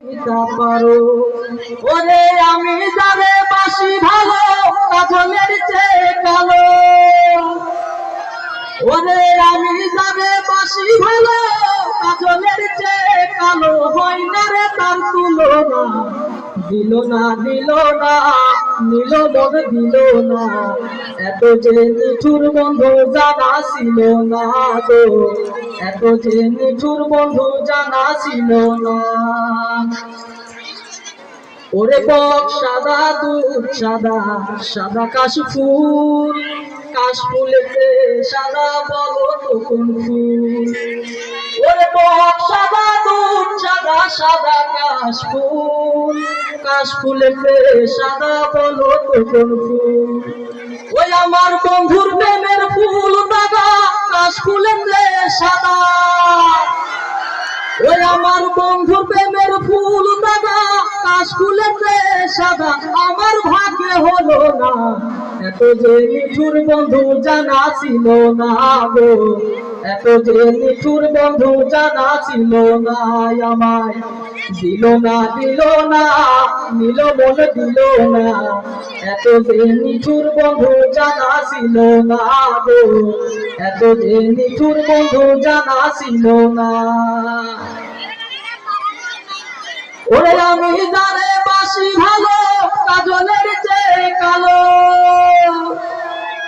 পারো ওরে আমি যারে বাসি ভালো কাজলের চেয়ে কালো ওরে আমি যারে বাসি ভালো কাজলের চেয়ে কালো হয় না রে তার তুলনা দিল না দিল না নীল মন দিল না এত যে নিঠুর বন্ধু জানা ছিল না গো এত যে নিঠুর বন্ধু জানা ছিল না ওরে বক সাদা দুধ সাদা সাদা কাশফুলেতে সাদা বলো তো কোন ফুল ওরে বক সাদা দুধ সাদা সাদা কাশফুলেতে সাদা বলো তো কোন ফুল ওই আমার বন্ধুর প্রেমের ফুল দাগা কাশফুলেতে সাদা ওই আমার বন্ধুর প্রেমের ফুল দাদা কাশফুলেতে সাদা আমার ভাগ্যে হলো না এত যে নিঠুর বন্ধু জানা ছিল না গো এত যে নিঠুর বন্ধু জানা ছিল না আমায় দিল না নীল মন দিল না এত যে নিঠুর বন্ধু জানা ছিল না গো এত যে নিঠুর বন্ধু জানা ছিল না ওরে আমি যারে বাসি ভালো কাজলের চেয়ে কালো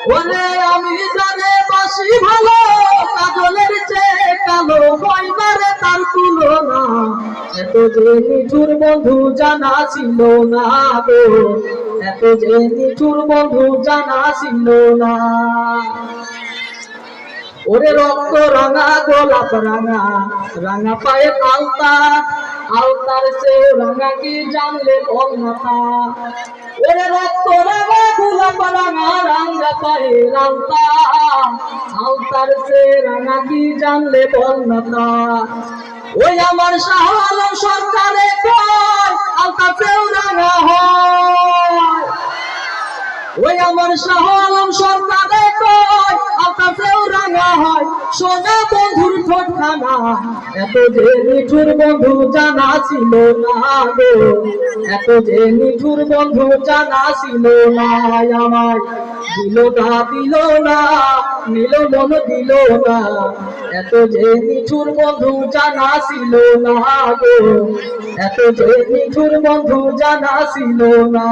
ওরে আমি যারে বাসি ভালো কাজলের চেয়ে কালো হয় না রে তার তুলনা এত যে নিঠুর বন্ধু জানা ছিল না গো এত যে নিঠুর বন্ধু জানা ছিল না ওরে রক্ত রাঙা গোলাপ রাঙা রাঙা পায়ে আলতার সে রাঙা কি জানলে বল মাথা ওরে রক্ত রাঙা গোলাপ রাঙা রাঙা পায়ে আলতার সে রাঙা কি জানলে বল মাথা ওই আমার শাহ আলম সরকারে কয় আলতা সেও রাঙা হয় ওই আমার শাহ আলম সরকারে কয় আলতা সেও রাঙা হয় সোনা বন্ধুর ঠোঁটখানা এত যে নিঠুর বন্ধু জানা ছিল না গো এত যে নিঠুর বন্ধু জানা ছিল না আমায় দিল না নীল মন দিল না এত যে নিঠুর বন্ধু জানা ছিল না গো এত যে নিঠুর বন্ধু জানা ছিল না